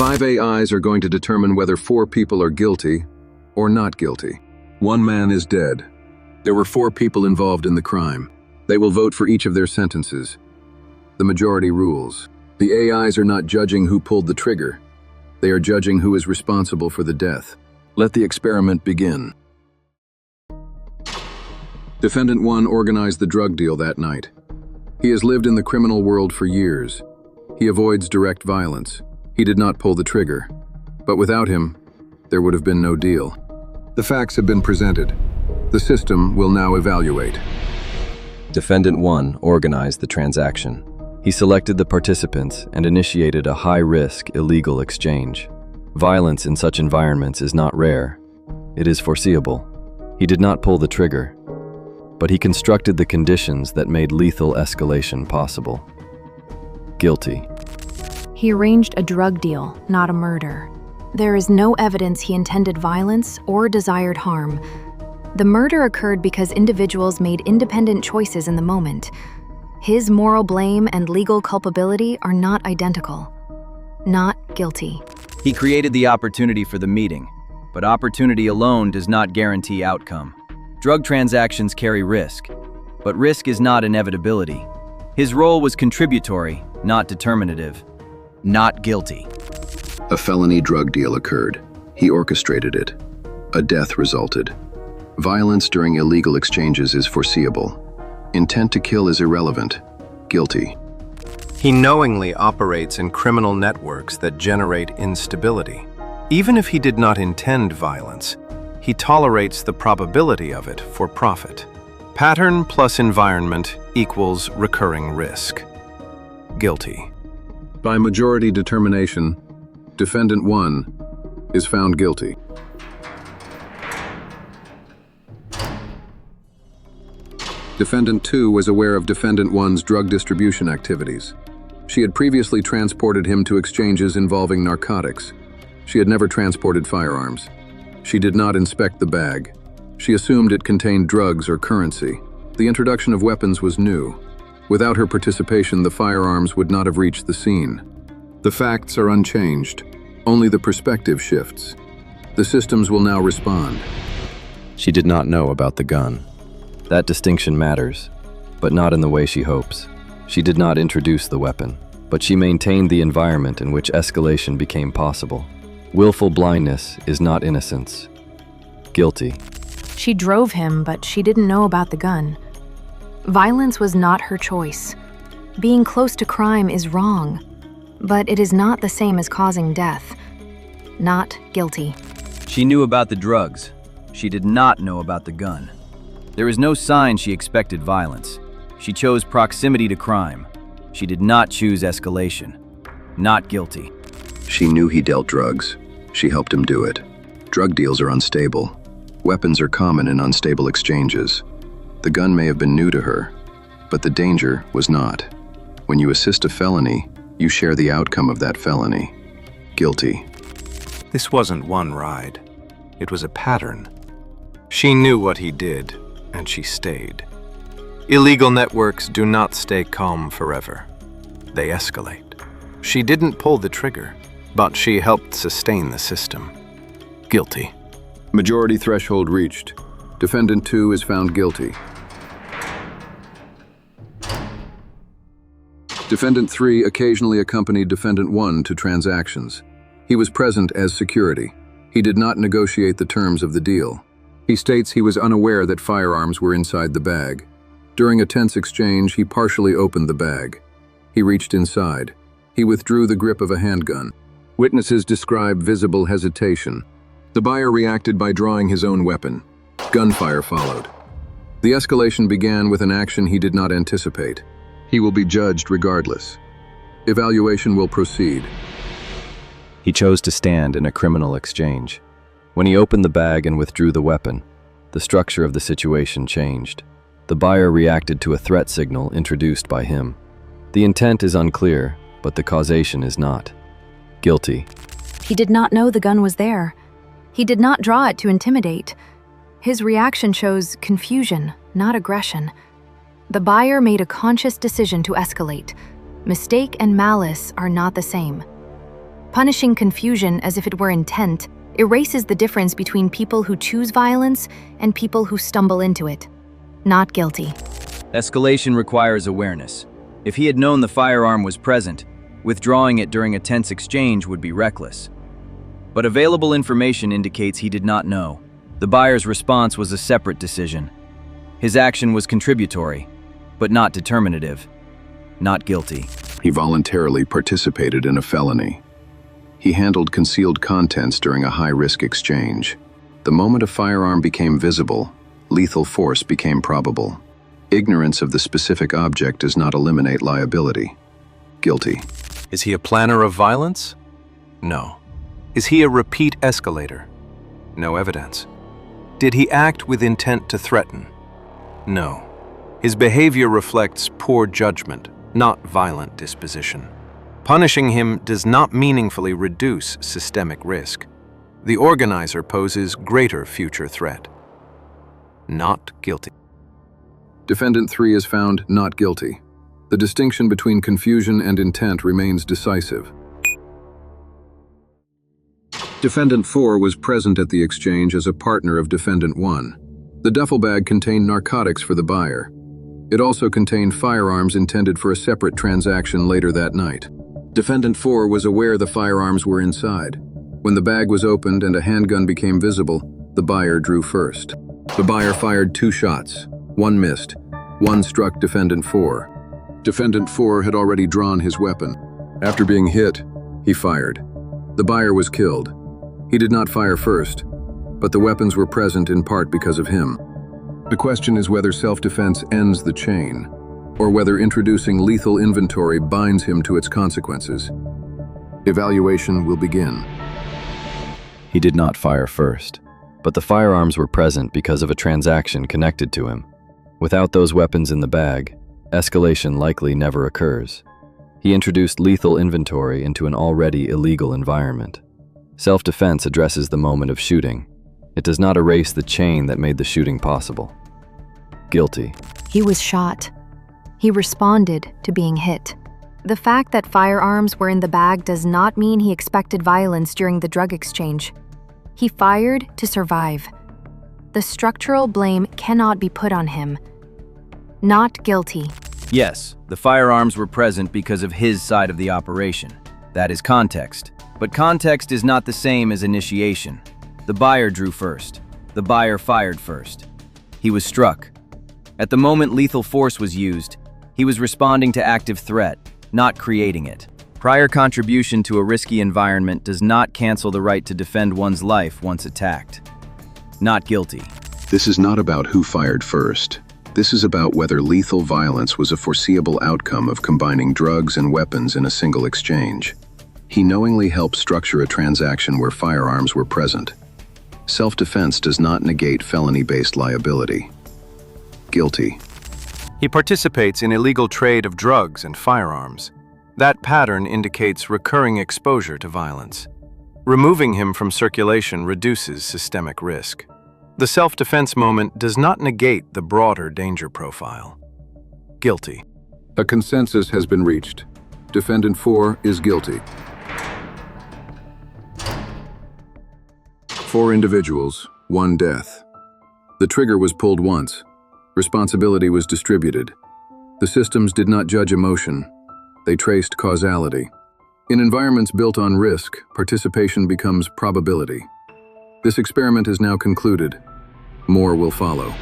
5 AIs are going to determine whether 4 people are guilty or not guilty. 1 man is dead. There were 4 people involved in the crime. They will vote for each of their sentences. The majority rules. The AIs are not judging who pulled the trigger. They are judging who is responsible for the death. Let the experiment begin. Defendant 1 organized the drug deal that night. He has lived in the criminal world for years. He avoids direct violence. He did not pull the trigger. But without him, there would have been no deal. The facts have been presented. The system will now evaluate. Defendant 1 organized the transaction. He selected the participants and initiated a high-risk, illegal exchange. Violence in such environments is not rare. It is foreseeable. He did not pull the trigger, but he constructed the conditions that made lethal escalation possible. Guilty. He arranged a drug deal, not a murder. There is no evidence he intended violence or desired harm. The murder occurred because individuals made independent choices in the moment. His moral blame and legal culpability are not identical. Not guilty. He created the opportunity for the meeting, but opportunity alone does not guarantee outcome. Drug transactions carry risk, but risk is not inevitability. His role was contributory, not determinative. Not guilty. A felony drug deal occurred. He orchestrated it. A death resulted. Violence during illegal exchanges is foreseeable. Intent to kill is irrelevant. Guilty. He knowingly operates in criminal networks that generate instability. Even if he did not intend violence, he tolerates the probability of it for profit. Pattern plus environment equals recurring risk. Guilty. By majority determination, Defendant 1 is found guilty. Defendant 2 was aware of Defendant 1's drug distribution activities. She had previously transported him to exchanges involving narcotics. She had never transported firearms. She did not inspect the bag. She assumed it contained drugs or currency. The introduction of weapons was new. Without her participation, the firearms would not have reached the scene. The facts are unchanged. Only the perspective shifts. The systems will now respond. She did not know about the gun. That distinction matters, but not in the way she hopes. She did not introduce the weapon, but she maintained the environment in which escalation became possible. Willful blindness is not innocence. Guilty. She drove him, but she didn't know about the gun. Violence was not her choice. Being close to crime is wrong, but it is not the same as causing death. Not guilty. She knew about the drugs. She did not know about the gun. There is no sign she expected violence. She chose proximity to crime. She did not choose escalation. Not guilty. She knew he dealt drugs. She helped him do it. Drug deals are unstable. Weapons are common in unstable exchanges. The gun may have been new to her, but the danger was not. When you assist a felony, you share the outcome of that felony. Guilty. This wasn't one ride. It was a pattern. She knew what he did, and she stayed. Illegal networks do not stay calm forever. They escalate. She didn't pull the trigger, but she helped sustain the system. Guilty. Majority threshold reached. Defendant 2 is found guilty. Defendant 3 occasionally accompanied Defendant 1 to transactions. He was present as security. He did not negotiate the terms of the deal. He states he was unaware that firearms were inside the bag. During a tense exchange, he partially opened the bag. He reached inside. He withdrew the grip of a handgun. Witnesses describe visible hesitation. The buyer reacted by drawing his own weapon. Gunfire followed. The escalation began with an action he did not anticipate. He will be judged regardless. Evaluation will proceed. He chose to stand in a criminal exchange. When he opened the bag and withdrew the weapon, the structure of the situation changed. The buyer reacted to a threat signal introduced by him. The intent is unclear, but the causation is not. Guilty. He did not know the gun was there. He did not draw it to intimidate. His reaction shows confusion, not aggression. The buyer made a conscious decision to escalate. Mistake and malice are not the same. Punishing confusion as if it were intent erases the difference between people who choose violence and people who stumble into it. Not guilty. Escalation requires awareness. If he had known the firearm was present, withdrawing it during a tense exchange would be reckless. But available information indicates he did not know. The buyer's response was a separate decision. His action was contributory, but not determinative. Not guilty. He voluntarily participated in a felony. He handled concealed contents during a high-risk exchange. The moment a firearm became visible, lethal force became probable. Ignorance of the specific object does not eliminate liability. Guilty. Is he a planner of violence? No. Is he a repeat escalator? No evidence. Did he act with intent to threaten? No. His behavior reflects poor judgment, not violent disposition. Punishing him does not meaningfully reduce systemic risk. The organizer poses greater future threat. Not guilty. Defendant 3 is found not guilty. The distinction between confusion and intent remains decisive. Defendant 4 was present at the exchange as a partner of Defendant 1. The duffel bag contained narcotics for the buyer. It also contained firearms intended for a separate transaction later that night. Defendant 4 was aware the firearms were inside. When the bag was opened and a handgun became visible, the buyer drew first. The buyer fired 2 shots. One missed. One struck Defendant 4. Defendant 4 had already drawn his weapon. After being hit, he fired. The buyer was killed. He did not fire first, but the weapons were present in part because of him. The question is whether self-defense ends the chain, or whether introducing lethal inventory binds him to its consequences. Evaluation will begin. He did not fire first, but the firearms were present because of a transaction connected to him. Without those weapons in the bag, escalation likely never occurs. He introduced lethal inventory into an already illegal environment. Self-defense addresses the moment of shooting. It does not erase the chain that made the shooting possible. Guilty. He was shot. He responded to being hit. The fact that firearms were in the bag does not mean he expected violence during the drug exchange. He fired to survive. The structural blame cannot be put on him. Not guilty. Yes, the firearms were present because of his side of the operation. That is context. But context is not the same as initiation. The buyer drew first. The buyer fired first. He was struck. At the moment lethal force was used, he was responding to active threat, not creating it. Prior contribution to a risky environment does not cancel the right to defend one's life once attacked. Not guilty. This is not about who fired first. This is about whether lethal violence was a foreseeable outcome of combining drugs and weapons in a single exchange. He knowingly helped structure a transaction where firearms were present. Self-defense does not negate felony-based liability. Guilty. He participates in illegal trade of drugs and firearms. That pattern indicates recurring exposure to violence. Removing him from circulation reduces systemic risk. The self-defense moment does not negate the broader danger profile. Guilty. A consensus has been reached. Defendant 4 is guilty. 4 individuals, 1 death. The trigger was pulled once. Responsibility was distributed. The systems did not judge emotion. They traced causality. In environments built on risk, participation becomes probability. This experiment is now concluded. More will follow.